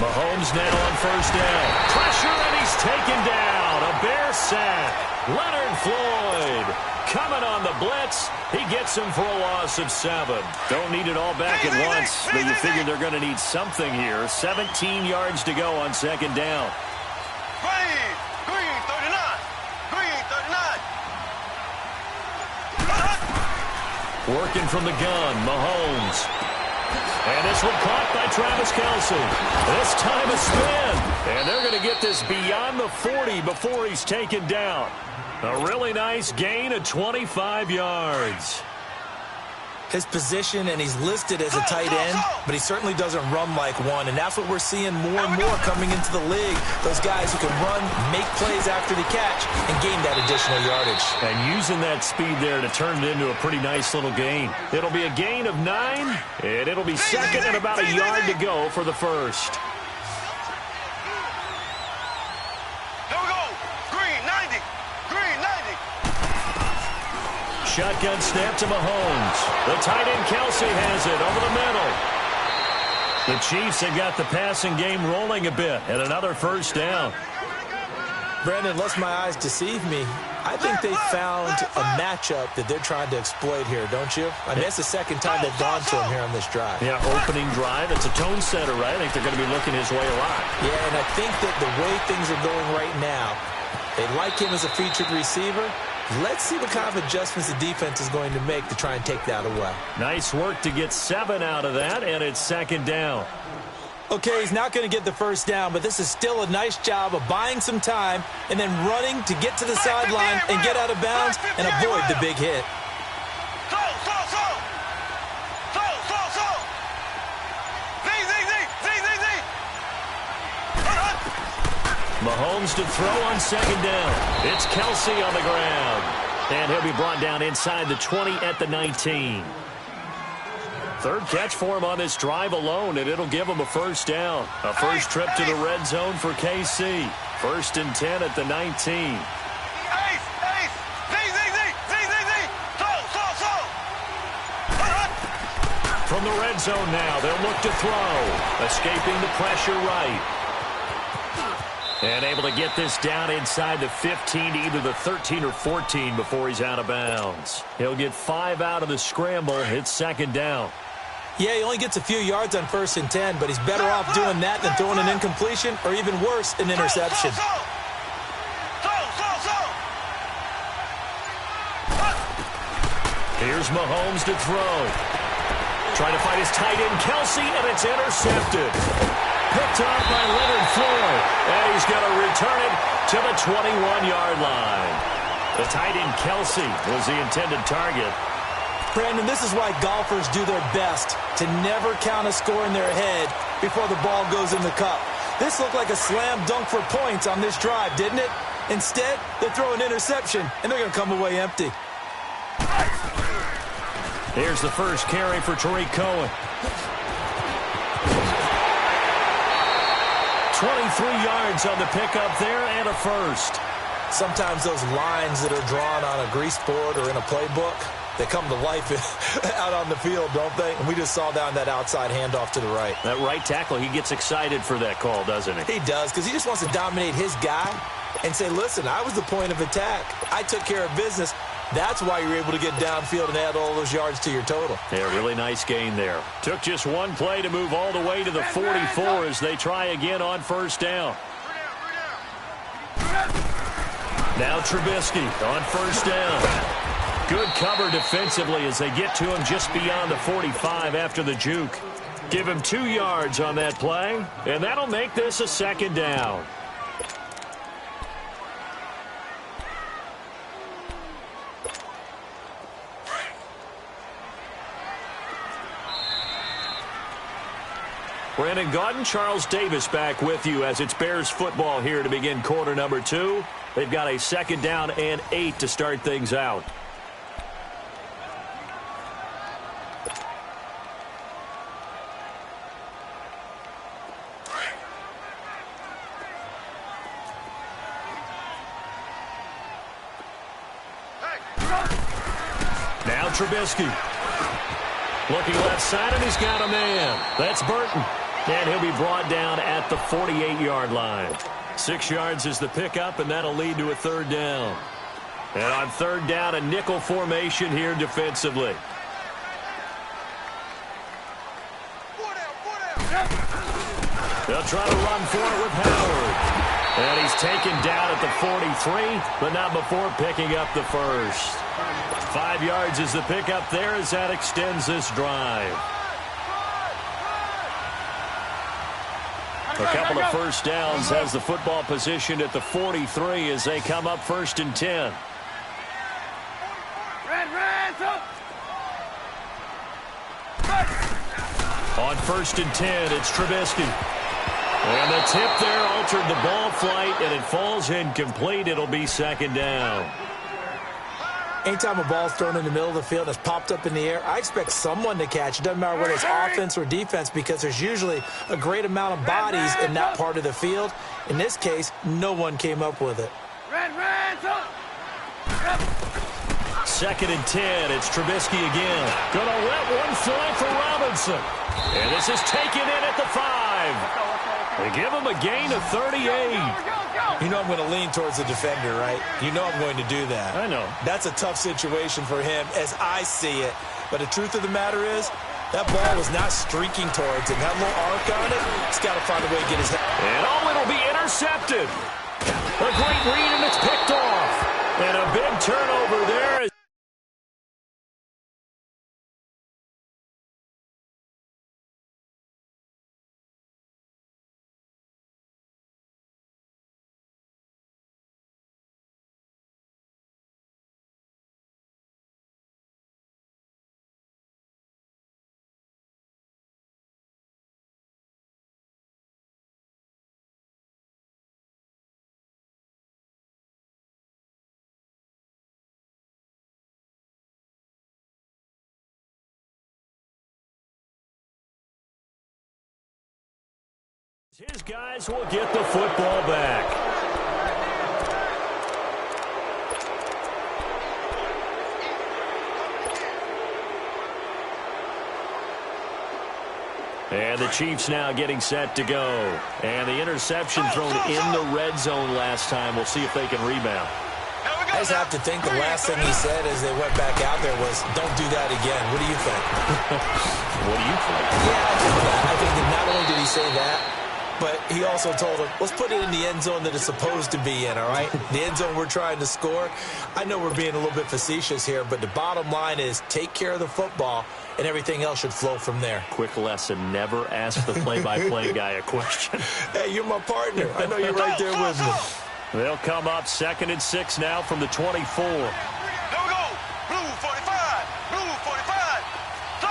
Mahomes now on first down. Pressure, and he's taken down. A Bear sack. Leonard Floyd coming on the blitz. He gets him for a loss of 7. Don't need it all back at once, but you figure they're going to need something here. 17 yards to go on second down. Green 39. Green 39. Working from the gun, Mahomes. And this one caught by Travis Kelce. This time a spin. And they're going to get this beyond the 40 before he's taken down. A really nice gain of 25 yards. His position, and he's listed as a tight end, but he certainly doesn't run like one, and that's what we're seeing more and more coming into the league. Those guys who can run, make plays after the catch, and gain that additional yardage. And using that speed there to turn it into a pretty nice little gain. It'll be a gain of 9, and it'll be second and about a yard to go for the first. There we go. Green 90. Green 90. Shotgun snap to Mahomes. The tight end Kelce has it over the middle. The Chiefs have got the passing game rolling a bit, and another first down. Brandon, lest my eyes deceive me, I think they found a matchup that they're trying to exploit here, don't you? I mean, it's the second time they've gone to him here on this drive. Yeah, opening drive. It's a tone setter, right? I think they're going to be looking his way a lot. Yeah, and I think that the way things are going right now, they like him as a featured receiver. Let's see what kind of adjustments the defense is going to make to try and take that away. Nice work to get 7 out of that, and it's second down. Okay, he's not going to get the first down, but this is still a nice job of buying some time and then running to get to the sideline and get out of bounds and avoid the big hit. Mahomes to throw on second down. It's Kelce on the ground. And he'll be brought down inside the 20 at the 19. Third catch for him on this drive alone, and it'll give him a first down. A first trip to the red zone for KC. First and 10 at the 19. From the red zone now, they'll look to throw. Escaping the pressure right. And able to get this down inside the 15 to either the 13 or 14 before he's out of bounds. He'll get 5 out of the scramble. It's second down. Yeah, he only gets a few yards on first and 10, but he's better off doing that than throwing an incompletion or even worse, an interception. Here's Mahomes to throw. Trying to find his tight end, Kelce, and it's intercepted. Picked off by Leonard Floyd, and he's going to return it to the 21-yard line. The tight end Kelce was the intended target. Brandon, this is why golfers do their best to never count a score in their head before the ball goes in the cup. This looked like a slam dunk for points on this drive, didn't it? Instead, they throw an interception, and they're going to come away empty. Here's the first carry for Tariq Cohen. 23 yards on the pickup there and a first. Sometimes those lines that are drawn on a grease board or in a playbook, they come to life out on the field, don't they? And we just saw down that outside handoff to the right. That right tackle, he gets excited for that call, doesn't he? He does, because he just wants to dominate his guy and say, listen, I was the point of attack. I took care of business. That's why you're able to get downfield and add all those yards to your total. Yeah, really nice gain there. Took just one play to move all the way to the 44 as they try again on first down. Now Trubisky on first down. Good cover defensively as they get to him just beyond the 45 after the juke. Give him 2 yards on that play, and that'll make this a second down. Brandon Gaudin, Charles Davis back with you as it's Bears football here to begin quarter number 2. They've got a second down and 8 to start things out. Trubisky. Looking left side, and he's got a man. That's Burton. And he'll be brought down at the 48-yard line. 6 yards is the pickup, and that'll lead to a third down. And on third down, a nickel formation here defensively. They'll try to run for it with Howard. And he's taken down at the 43, but not before picking up the first. 5 yards is the pickup there as that extends this drive. A couple of first downs has the football positioned at the 43 as they come up 1st and 10. On 1st and 10, it's Trubisky. And the tip there altered the ball flight, and it falls incomplete. It'll be 2nd down. Anytime a ball's thrown in the middle of the field that's popped up in the air, I expect someone to catch. It doesn't matter whether it's offense or defense because there's usually a great amount of bodies in that part of the field. In this case, no one came up with it. 2nd and 10. It's Trubisky again. Going to let one fly for Robinson. And this is taken in at the 5. They give him a gain of 38. You know I'm going to lean towards the defender, right? You know I'm going to do that. I know. That's a tough situation for him as I see it. But the truth of the matter is, that ball was not streaking towards him. That little arc on it, he's got to find a way to get his head. And it'll be intercepted. A great read, and it's picked off. And a big turnover there. His guys will get the football back. And the Chiefs now getting set to go. And the interception thrown in the red zone last time. We'll see if they can rebound. I just have to think the last thing he said as they went back out there was, don't do that again. What do you think? What do you think? Yeah, I think that. I think that not only did he say that, but he also told him, let's put it in the end zone that it's supposed to be in, all right? The end zone we're trying to score. I know we're being a little bit facetious here, but the bottom line is take care of the football, and everything else should flow from there. Quick lesson, never ask the play-by-play guy a question. Hey, you're my partner. I know you're right there with me. They'll come up 2nd and 6 now from the 24. There we go. Blue 45. Blue 45. So.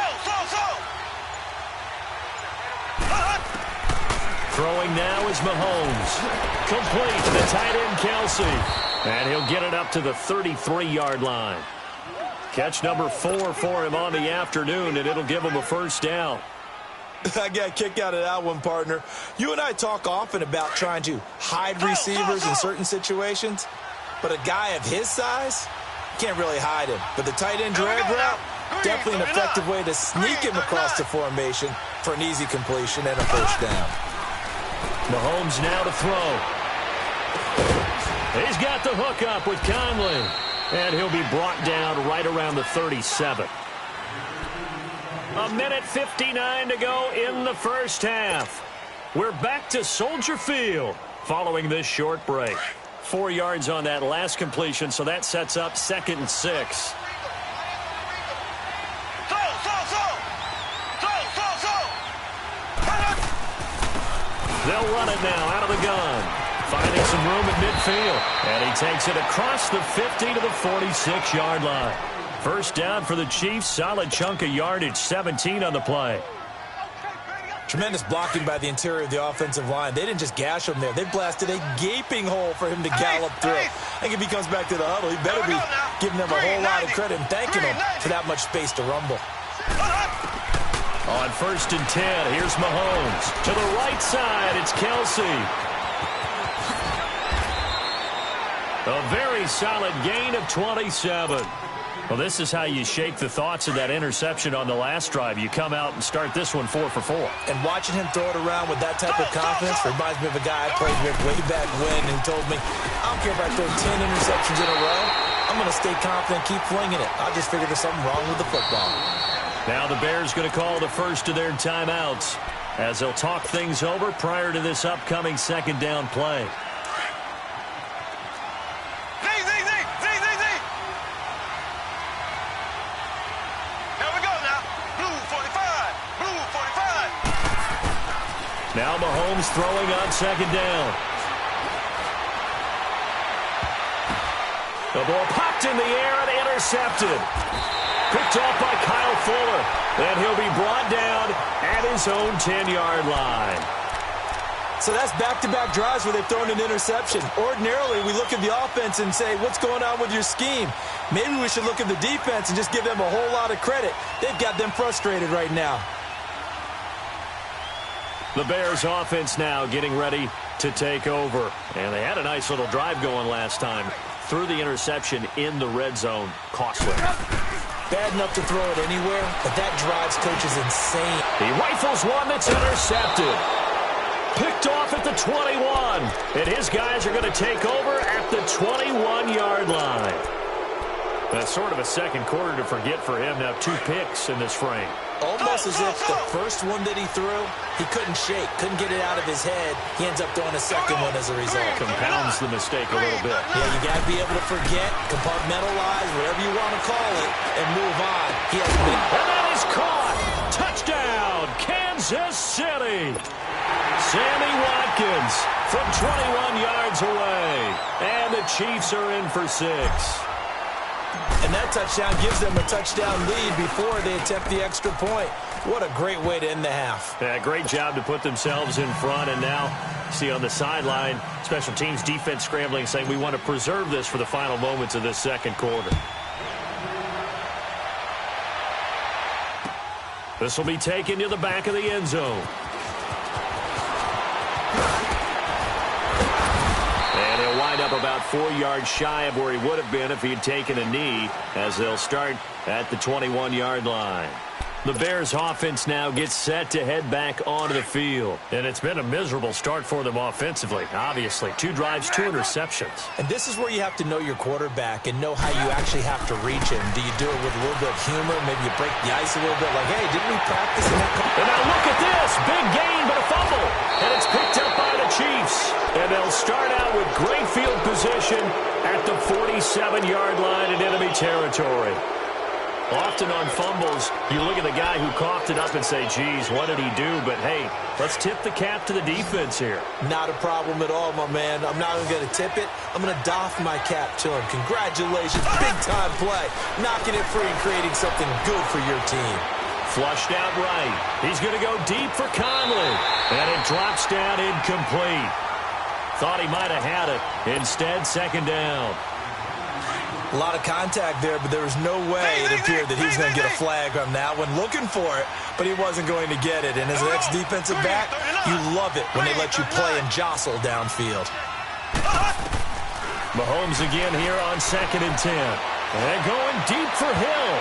Throwing now is Mahomes. Complete to the tight end, Kelsey. And he'll get it up to the 33-yard line. Catch number 4 for him on the afternoon, and it'll give him a first down. I got a kick out of that one, partner. You and I talk often about trying to hide receivers in certain situations, but a guy of his size can't really hide him. But the tight end drag route, definitely an effective way to sneak him across the formation for an easy completion and a first down. Mahomes now to throw. He's got the hook up with Conley, and he'll be brought down right around the 37. A minute 59 to go in the first half. We're back to Soldier Field following this short break. 4 yards on that last completion, so that sets up 2nd and 6. They'll run it now out of the gun. Finding some room at midfield. And he takes it across the 50 to the 46-yard line. First down for the Chiefs. Solid chunk of yardage. 17 on the play. Tremendous blocking by the interior of the offensive line. They didn't just gash him there. They blasted a gaping hole for him to gallop through. I think if he comes back to the huddle, he better be giving them a whole lot of credit and thanking them for that much space to rumble. On 1st and 10, here's Mahomes. To the right side, it's Kelsey. A very solid gain of 27. Well, this is how you shake the thoughts of that interception on the last drive. You come out and start this one 4 for 4. And watching him throw it around with that type of confidence reminds me of a guy I played with way back when who told me, I don't care if I throw 10 interceptions in a row, I'm going to stay confident, keep flinging it. I just figured there's something wrong with the football. Now the Bears going to call the first of their timeouts as they'll talk things over prior to this upcoming second down play. Now Mahomes throwing on second down. The ball popped in the air and intercepted. Picked off by Kyle Fuller. And he'll be brought down at his own 10-yard line. So that's back-to-back drives where they've thrown an interception. Ordinarily, we look at the offense and say, what's going on with your scheme? Maybe we should look at the defense and just give them a whole lot of credit. They've got them frustrated right now. The Bears offense now getting ready to take over. And they had a nice little drive going last time. Threw the interception in the red zone. Costly. Bad enough to throw it anywhere, but that drives coaches insane. He rifles one that's intercepted. Picked off at the 21. And his guys are going to take over at the 21-yard line. That's sort of a second quarter to forget for him. Now 2 picks in this frame. Almost as if the first one that he threw, he couldn't shake, couldn't get it out of his head. He ends up throwing a second one as a result. Compounds the mistake a little bit. Yeah, you got to be able to forget, compartmentalize, whatever you want to call it, and move on. He hasn't been. And that is caught. Touchdown, Kansas City. Sammy Watkins from 21 yards away. And the Chiefs are in for 6. And that touchdown gives them a touchdown lead before they attempt the extra point. What a great way to end the half. Yeah, great job to put themselves in front. And now, see on the sideline, special teams defense scrambling, saying we want to preserve this for the final moments of this second quarter. This will be taken to the back of the end zone. Up about 4 yards shy of where he would have been if he had taken a knee, as they'll start at the 21-yard line. The Bears offense now gets set to head back onto the field. And it's been a miserable start for them offensively, obviously. 2 drives, 2 interceptions. And this is where you have to know your quarterback and know how you actually have to reach him. Do you do it with a little bit of humor? Maybe you break the ice a little bit like, hey, didn't we practice in that? And now look at this. Big gain, but a fumble. And it's picked up by the Chiefs. And they'll start out with great field position at the 47-yard line in enemy territory. Often on fumbles, you look at the guy who coughed it up and say, geez, what did he do? But, hey, let's tip the cap to the defense here. Not a problem at all, my man. I'm not even going to tip it. I'm going to doff my cap to him. Congratulations. Big-time play. Knocking it free and creating something good for your team. Flushed out right. He's going to go deep for Conley. And it drops down incomplete. Thought he might have had it. Instead, second down. A lot of contact there, but there was no way it appeared that he was going to get a flag on that one. Looking for it, but he wasn't going to get it. And as an ex-defensive back, you love it when they let you play and jostle downfield. Mahomes again here on 2nd and 10. And going deep for Hill.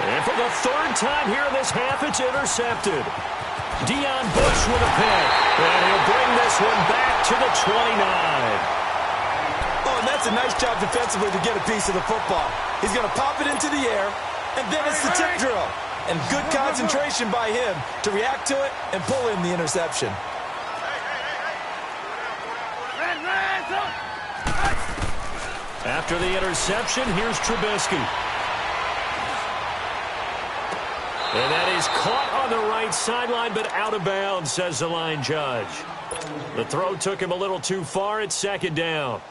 And for the 3rd time here in this half, it's intercepted. Deion Bush with a pick. And he'll bring this one back to the 29. Oh, and that's a nice job defensively to get a piece of the football. He's going to pop it into the air, and then it's the tip drill. And good concentration by him to react to it and pull in the interception. After the interception, here's Trubisky. And that is caught on the right sideline, but out of bounds, says the line judge. The throw took him a little too far. It's 2nd down.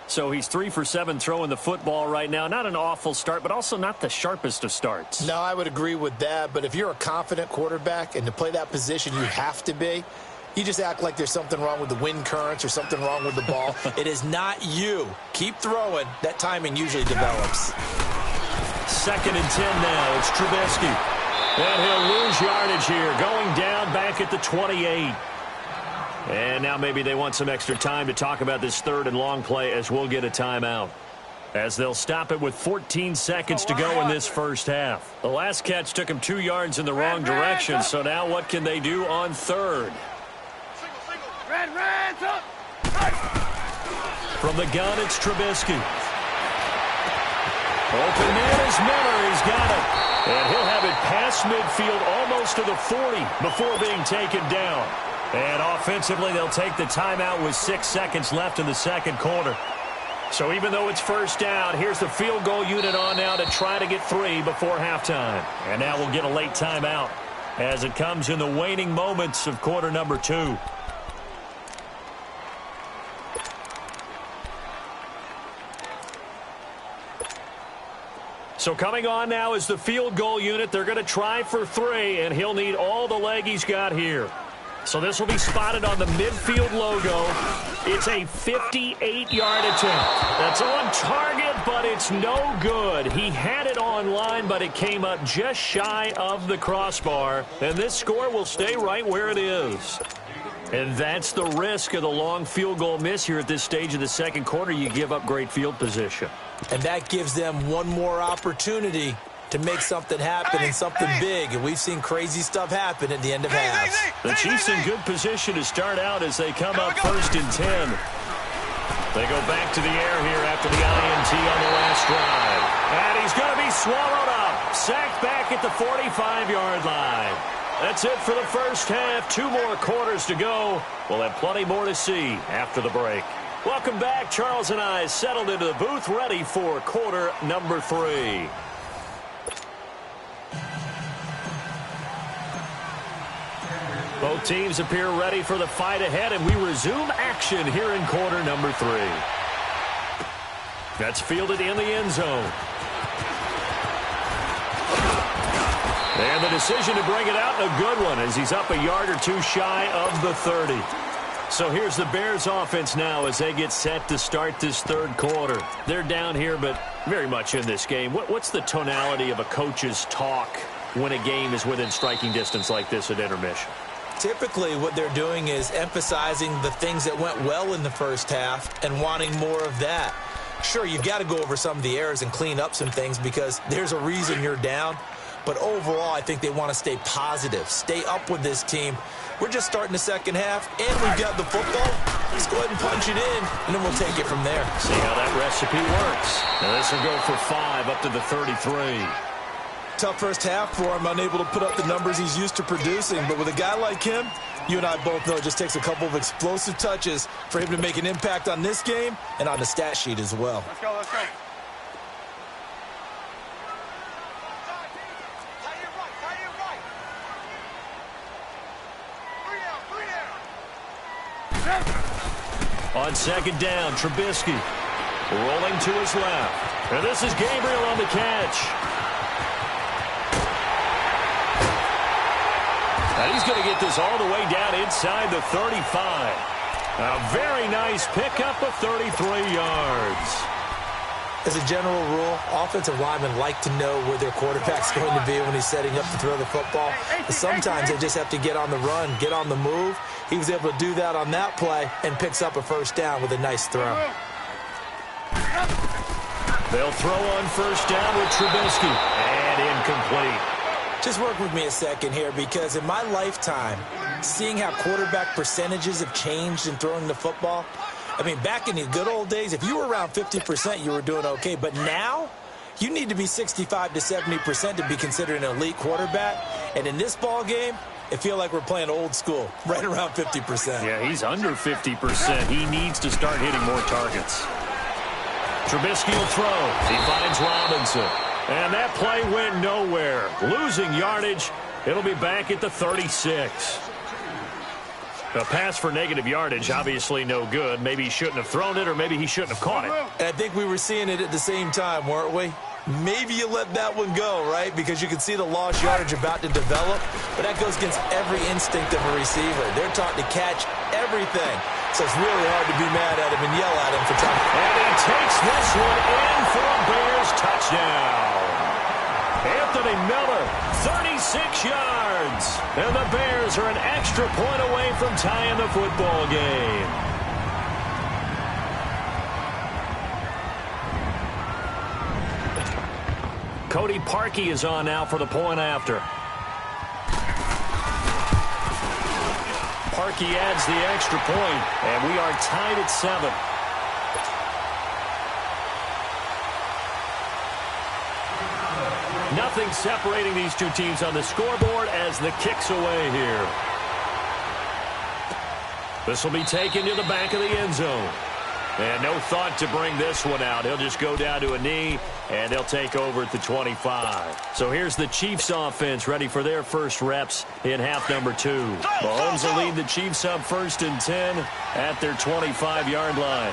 So he's 3 for 7 throwing the football right now. Not an awful start, but also not the sharpest of starts. No, I would agree with that. But if you're a confident quarterback and to play that position, you have to be. You just act like there's something wrong with the wind currents or something wrong with the ball. It is not you. Keep throwing. That timing usually develops. 2nd and 10 now. It's Trubisky. And he'll lose yardage here. Going down back at the 28. And now maybe they want some extra time to talk about this 3rd and long play as we'll get a timeout. as they'll stop it with 14 seconds to go in this first half. The last catch took him 2 yards in the wrong direction, so now what can they do on third? From the gun, it's Trubisky. Open man is Miller. He's got it. And he'll have it past midfield almost to the 40 before being taken down. And offensively, they'll take the timeout with 6 seconds left in the second quarter. So even though it's first down, here's the field goal unit on now to try to get 3 before halftime. And now we'll get a late timeout as it comes in the waning moments of quarter number 2. So coming on now is the field goal unit. They're going to try for 3, and he'll need all the leg he's got here. So this will be spotted on the midfield logo. It's a 58-yard attempt. That's on target, but it's no good. He had it on line, but it came up just shy of the crossbar. And this score will stay right where it is. And that's the risk of the long field goal miss here at this stage of the second quarter. You give up great field position. And that gives them one more opportunity to make something happen and something big. And we've seen crazy stuff happen at the end of halves. The Chiefs in good position to start out as they come up 1st and 10. They go back to the air here after the INT on the last drive. And he's going to be swallowed up. Sacked back at the 45-yard line. That's it for the first half. 2 more quarters to go. We'll have plenty more to see after the break. Welcome back. Charles and I settled into the booth ready for quarter number 3. Both teams appear ready for the fight ahead, and we resume action here in quarter number 3. That's fielded in the end zone. And the decision to bring it out, a good one, as he's up a yard or 2 shy of the 30. So here's the Bears offense now as they get set to start this third quarter. They're down here, but very much in this game. What's the tonality of a coach's talk when a game is within striking distance like this at intermission? Typically, what they're doing is emphasizing the things that went well in the first half and wanting more of that. Sure, you've got to go over some of the errors and clean up some things because there's a reason you're down. But overall, I think they want to stay positive, stay up with this team. We're just starting the second half, and we've got the football. Let's go ahead and punch it in, and then we'll take it from there. See how that recipe works. Now this will go for 5 up to the 33. Tough first half for him, unable to put up the numbers he's used to producing. But with a guy like him, you and I both know it just takes a couple of explosive touches for him to make an impact on this game and on the stat sheet as well. Let's go, let's go. On second down, Trubisky rolling to his left. And this is Gabriel on the catch. And he's going to get this all the way down inside the 35. A very nice pickup of 33 yards. As a general rule, offensive linemen like to know where their quarterback's going to be when he's setting up to throw the football. But sometimes they just have to get on the run, get on the move. He was able to do that on that play and picks up a first down with a nice throw. They'll throw on first down with Trubisky. And incomplete. Just work with me a second here because in my lifetime, seeing how quarterback percentages have changed in throwing the football, I mean, back in the good old days, if you were around 50%, you were doing okay. But now, you need to be 65 to 70% to be considered an elite quarterback. And in this ball game, I feel like we're playing old school, right around 50%. Yeah, he's under 50%. He needs to start hitting more targets. Trubisky will throw. He finds Robinson. And that play went nowhere. Losing yardage. It'll be back at the 36. A pass for negative yardage, obviously no good. Maybe he shouldn't have thrown it, or maybe he shouldn't have caught it. And I think we were seeing it at the same time, weren't we? Maybe you let that one go, right? Because you can see the lost yardage about to develop. But that goes against every instinct of a receiver. They're taught to catch everything. So it's really hard to be mad at him and yell at him for trying to... And he takes this one in for a Bears touchdown. Anthony Miller, 36 yards. And the Bears are an extra point away from tying the football game. Cody Parkey is on now for the point after. Parkey adds the extra point, and we are tied at 7. Nothing separating these two teams on the scoreboard as the kick's away here. This will be taken to the back of the end zone. And no thought to bring this one out. He'll just go down to a knee, and they'll take over at the 25. So here's the Chiefs offense ready for their first reps in half number 2. Mahomes will lead the Chiefs up 1st and 10 at their 25-yard line.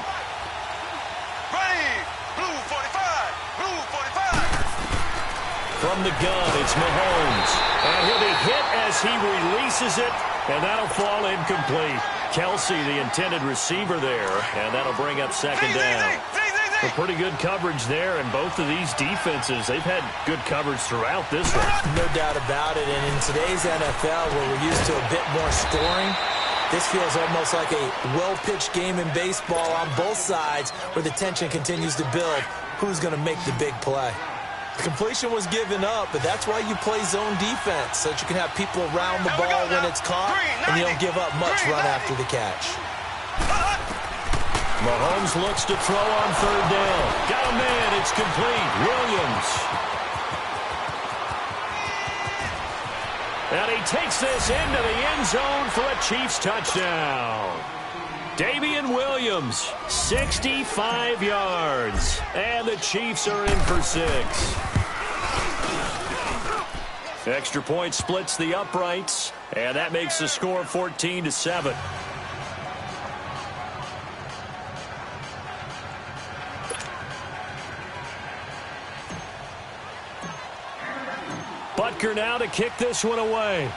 Ready, blue 45, blue 45. From the gun, it's Mahomes. And he'll be hit as he releases it, and that'll fall incomplete. Kelsey, the intended receiver there, and that'll bring up 2nd down. A pretty good coverage there, and both of these defenses, they've had good coverage throughout this one. No doubt about it, and in today's NFL, where we're used to a bit more scoring, this feels almost like a well-pitched game in baseball on both sides, where the tension continues to build. Who's going to make the big play? The completion was given up, but that's why you play zone defense, so that you can have people around the ball when it's caught, and you don't give up much run after the catch. Mahomes looks to throw on 3rd down. Got a man, it's complete. Williams. And he takes this into the end zone for a Chiefs touchdown. Damian Williams, 65 yards. And the Chiefs are in for 6. Extra point splits the uprights, and that makes the score 14-7. Butker now to kick this one away.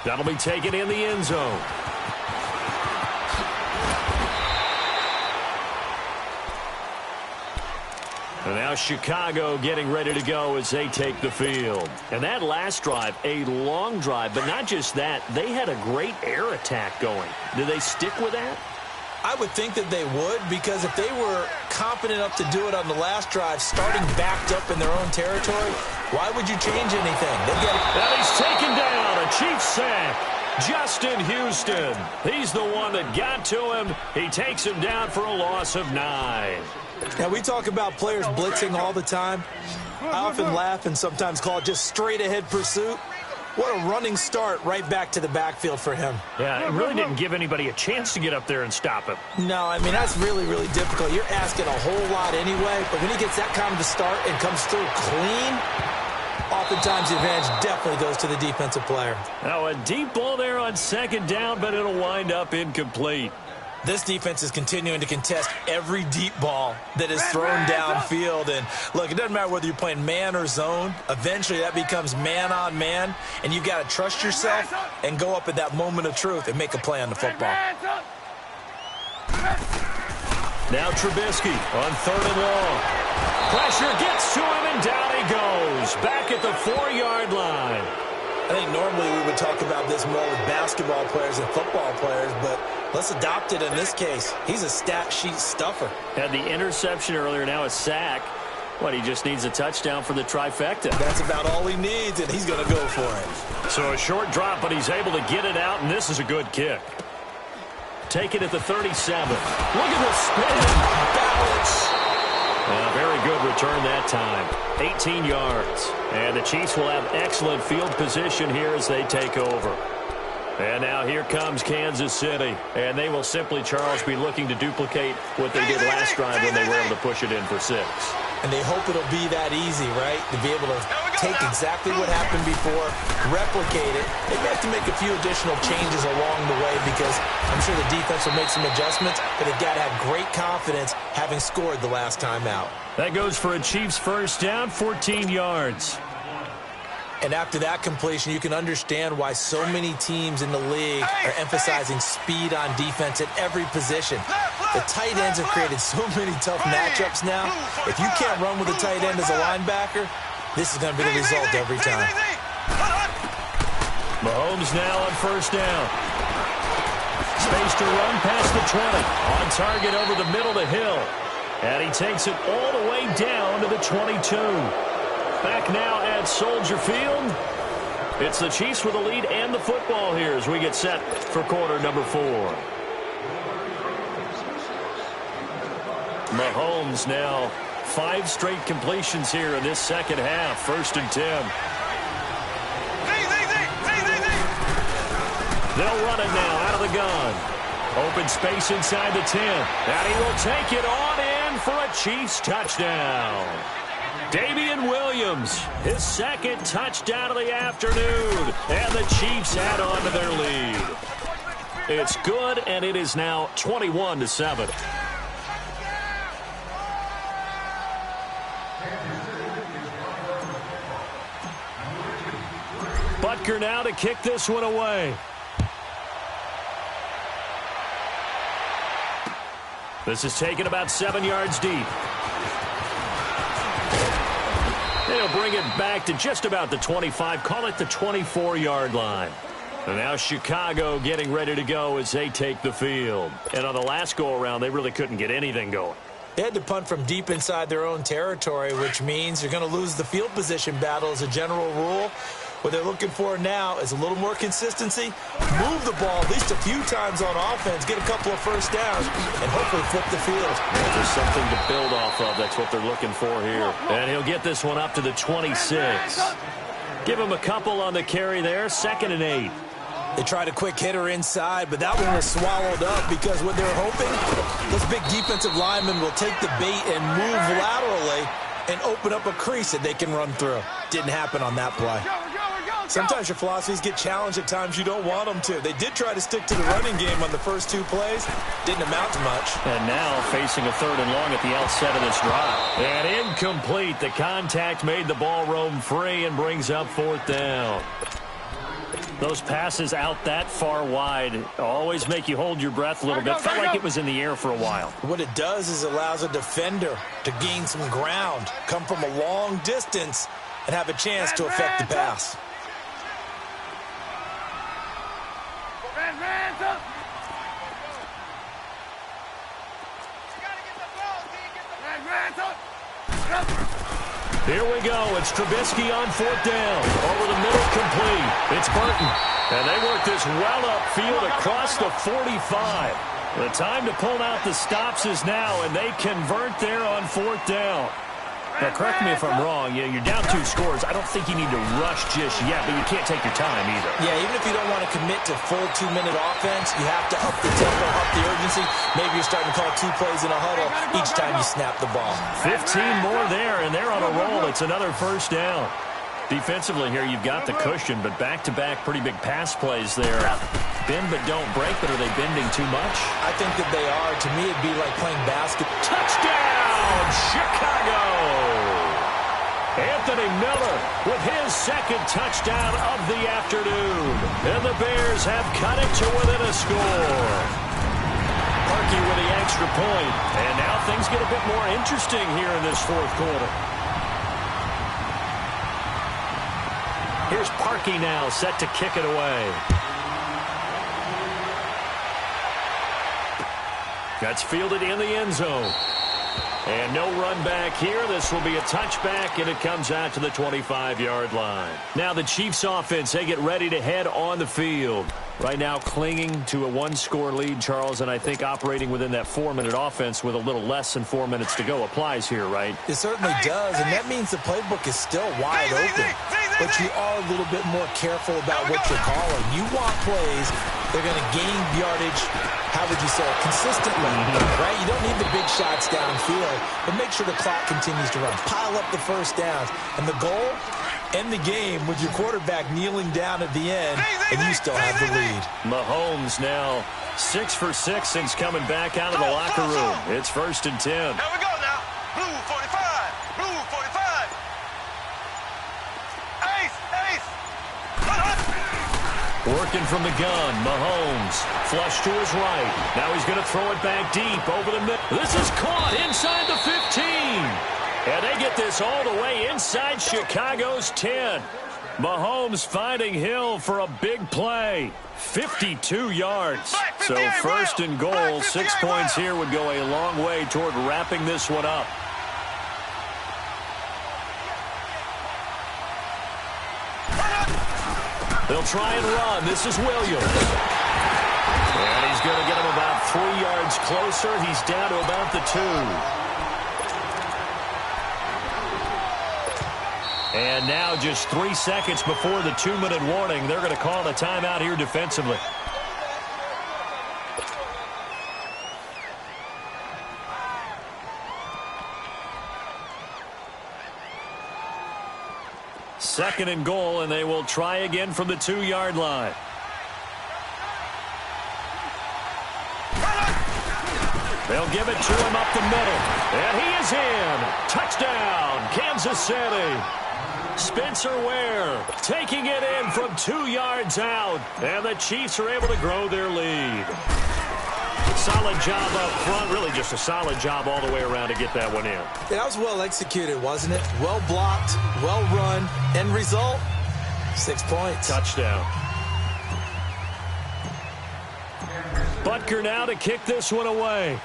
That'll be taken in the end zone. And now Chicago getting ready to go as they take the field. And that last drive, a long drive, but not just that, they had a great air attack going. Do they stick with that? I would think that they would, because if they were confident enough to do it on the last drive, starting backed up in their own territory, why would you change anything? And he's taken down, a Chiefs sack. Justin Houston. He's the one that got to him. He takes him down for a loss of 9. Now, we talk about players blitzing all the time. I often laugh and sometimes call it just straight-ahead pursuit. What a running start right back to the backfield for him. Yeah, it really didn't give anybody a chance to get up there and stop him. No, I mean, that's really, really difficult. You're asking a whole lot anyway, but when he gets that kind of a start and comes through clean, oftentimes the advantage definitely goes to the defensive player. Now, a deep ball there on 2nd down, but it'll wind up incomplete. This defense is continuing to contest every deep ball that is thrown downfield. And, look, it doesn't matter whether you're playing man or zone. Eventually, that becomes man-on-man, and you've got to trust yourself and go up at that moment of truth and make a play on the football. Now Trubisky on 3rd and long. Pressure gets to him, and down he goes. Back at the 4-yard line. I think normally we would talk about this more with basketball players and football players, but let's adopt it in this case. He's a stat sheet stuffer. Had the interception earlier, now a sack. What, he just needs a touchdown for the trifecta. That's about all he needs, and he's going to go for it. So a short drop, but he's able to get it out, and this is a good kick. Take it at the 37. Look at the spin. Balance. A very good return that time. 18 yards. And the Chiefs will have excellent field position here as they take over. And now here comes Kansas City. And they will simply, Charles, be looking to duplicate what they did last drive when they were able to push it in for 6. And they hope it'll be that easy, right? To be able to take exactly what happened before, replicate it. They may have to make a few additional changes along the way because I'm sure the defense will make some adjustments, but they've got to have great confidence having scored the last time out. That goes for a Chiefs first down, 14 yards. And after that completion, you can understand why so many teams in the league are emphasizing speed on defense at every position. The tight ends have created so many tough matchups now. If you can't run with a tight end as a linebacker, this is going to be the result every time. Mahomes now on first down. Space to run past the 20. On target over the middle to Hill. And he takes it all the way down to the 22. Back now at Soldier Field. It's the Chiefs with the lead and the football here as we get set for quarter number 4. Mahomes now 5 straight completions here in this second half. 1st and 10. They'll run it now out of the gun. Open space inside the 10. And he will take it on in for a Chiefs touchdown. Damian Williams, his 2nd touchdown of the afternoon. And the Chiefs add on to their lead. It's good, and it is now 21-7. Butker now to kick this one away. This is taken about 7 yards deep. They'll bring it back to just about the 25, call it the 24-yard line. And now Chicago getting ready to go as they take the field. And on the last go-around, they really couldn't get anything going. They had to punt from deep inside their own territory, which means you're going to lose the field position battle as a general rule. What they're looking for now is a little more consistency, move the ball at least a few times on offense, get a couple of first downs, and hopefully flip the field. If there's something to build off of, that's what they're looking for here. And he'll get this one up to the 26. Give him a couple on the carry there, 2nd and 8. They tried a quick hitter inside, but that one was swallowed up because what they're hoping, those big defensive linemen will take the bait and move laterally and open up a crease that they can run through. Didn't happen on that play. Sometimes your philosophies get challenged at times you don't want them to. They did try to stick to the running game on the first 2 plays. Didn't amount to much. And now facing a 3rd and long at the outset of this drive. And incomplete. The contact made the ball roam free and brings up 4th down. Those passes out that far wide always make you hold your breath a little bit. Felt like it was in the air for a while. What it does is it allows a defender to gain some ground, come from a long distance, and have a chance to affect the pass. Here we go. It's Trubisky on 4th down. Over the middle, complete. It's Burton. And they work this well upfield across the 45. The time to pull out the stops is now, and they convert there on 4th down. Now, correct me if I'm wrong. You're down 2 scores. I don't think you need to rush just yet, but you can't take your time either. Yeah, even if you don't want to commit to full 2-minute offense, you have to up the tempo, up the urgency. Maybe you're starting to call 2 plays in a huddle each time you snap the ball. 15 more there, and they're on a roll. It's another 1st down. Defensively here, you've got the cushion, but back-to-back pretty big pass plays there. Bend but don't break, but are they bending too much? I think that they are. To me, it'd be like playing basketball. Touchdown, Chicago! Anthony Miller with his 2nd touchdown of the afternoon. And the Bears have cut it to within a score. Parkey with the extra point. And now things get a bit more interesting here in this 4th quarter. Here's Parkey now set to kick it away. That's fielded in the end zone. And no run back here. This will be a touchback, and it comes out to the 25-yard line. Now the Chiefs offense, they get ready to head on the field. Right now clinging to a 1-score lead, Charles, and I think operating within that 4-minute offense with a little less than 4 minutes to go applies here, right? It certainly does, and that means the playbook is still wide open. But you are a little bit more careful about what you're calling. You want plays they're going to gain yardage, how would you say, consistently, right? You don't need the big shots downfield, but make sure the clock continues to run. Pile up the first downs. And the goal, end the game with your quarterback kneeling down at the end, and you still have the lead. Mahomes now 6 for 6 since coming back out of the locker room. It's 1st and 10. Here we go now. Blue 45. Blue 45. Ace. Working from the gun, Mahomes. Flush to his right. Now he's going to throw it back deep over the middle. This is caught inside the 15. And they get this all the way inside Chicago's 10. Mahomes finding Hill for a big play. 52 yards. So first and goal, 6 points here would go a long way toward wrapping this one up. They'll try and run. This is Williams. And he's going to get him about 3 yards closer. He's down to about the 2. And now just 3 seconds before the 2-minute warning, they're going to call a timeout here defensively. Second and goal, and they will try again from the 2-yard line. They'll give it to him up the middle. And he is in. Touchdown, Kansas City. Spencer Ware taking it in from 2 yards out. And the Chiefs are able to grow their lead. Solid job up front. Really just a solid job all the way around to get that one in. Yeah, that was well executed, wasn't it? Well blocked, well run. End result, 6 points. Touchdown. Butker now to kick this one away.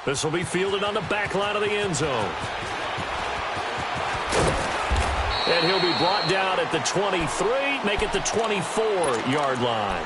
This will be fielded on the back line of the end zone. And he'll be brought down at the 23, make it the 24-yard line.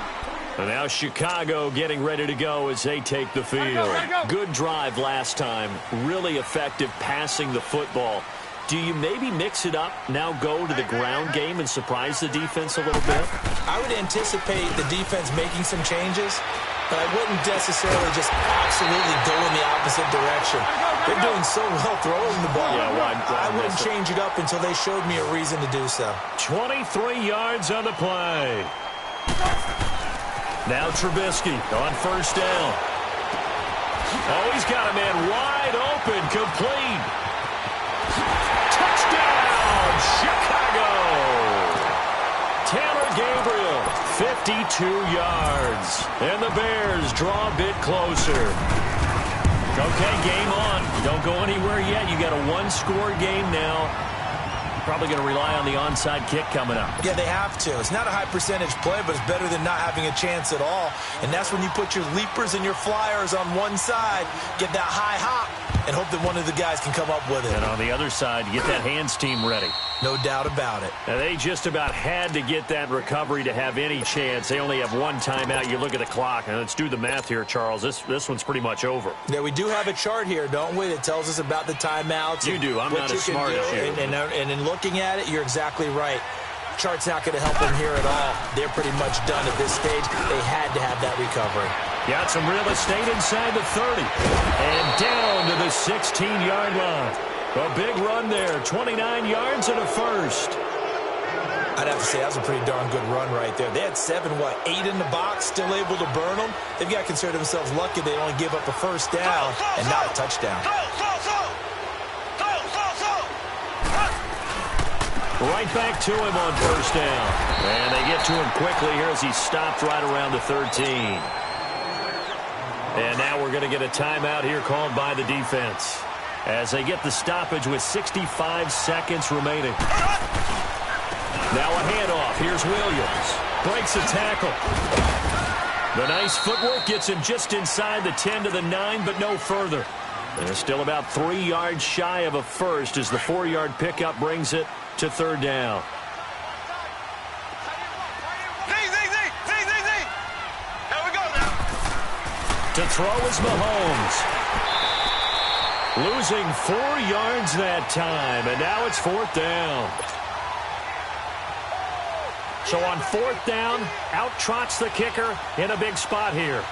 And now Chicago getting ready to go as they take the field. Good drive last time. Really effective passing the football. Do you maybe mix it up, now go to the ground game and surprise the defense a little bit? I would anticipate the defense making some changes, but I wouldn't necessarily just absolutely go in the opposite direction. They're doing so well throwing the ball. Yeah, well, I wouldn't change it up until they showed me a reason to do so. 23 yards on the play. Now Trubisky on first down. Oh, he's got a man wide open, complete. Touchdown, Chicago. Taylor Gabriel, 52 yards. And the Bears draw a bit closer. Okay, game on. Don't go anywhere yet. You got a one-score game now. Probably going to rely on the onside kick coming up. Yeah, they have to. It's not a high-percentage play, but it's better than not having a chance at all. And that's when you put your leapers and your flyers on one side, get that high hop, and hope that one of the guys can come up with it. And on the other side, you get that hands team ready. No doubt about it. Now, they just about had to get that recovery to have any chance. They only have one timeout. You look at the clock, and let's do the math here, Charles. This one's pretty much over. Yeah, we do have a chart here, don't we, that tells us about the timeouts. You do. I'm not as smart as you. And in looking at it, you're exactly right. Chart's not going to help them here at all. They're pretty much done at this stage. They had to have that recovery. Got some real estate inside the 30. And down to the 16-yard line. A big run there. 29 yards and a first. I'd have to say that was a pretty darn good run right there. They had 8 in the box, still able to burn them. They've got to consider themselves lucky they only give up a first down and not a touchdown. Right back to him on first down. And they get to him quickly here as he stopped right around the 13. And now we're going to get a timeout here called by the defense as they get the stoppage with 65 seconds remaining. Now a handoff. Here's Williams. Breaks a tackle. The nice footwork gets him just inside the 10 to the 9, but no further. They're still about 3 yards shy of a first as the 4-yard pickup brings it to third down. Here we go now. To throw is Mahomes. Losing 4 yards that time, and now it's fourth down. So on fourth down, out trots the kicker in a big spot here.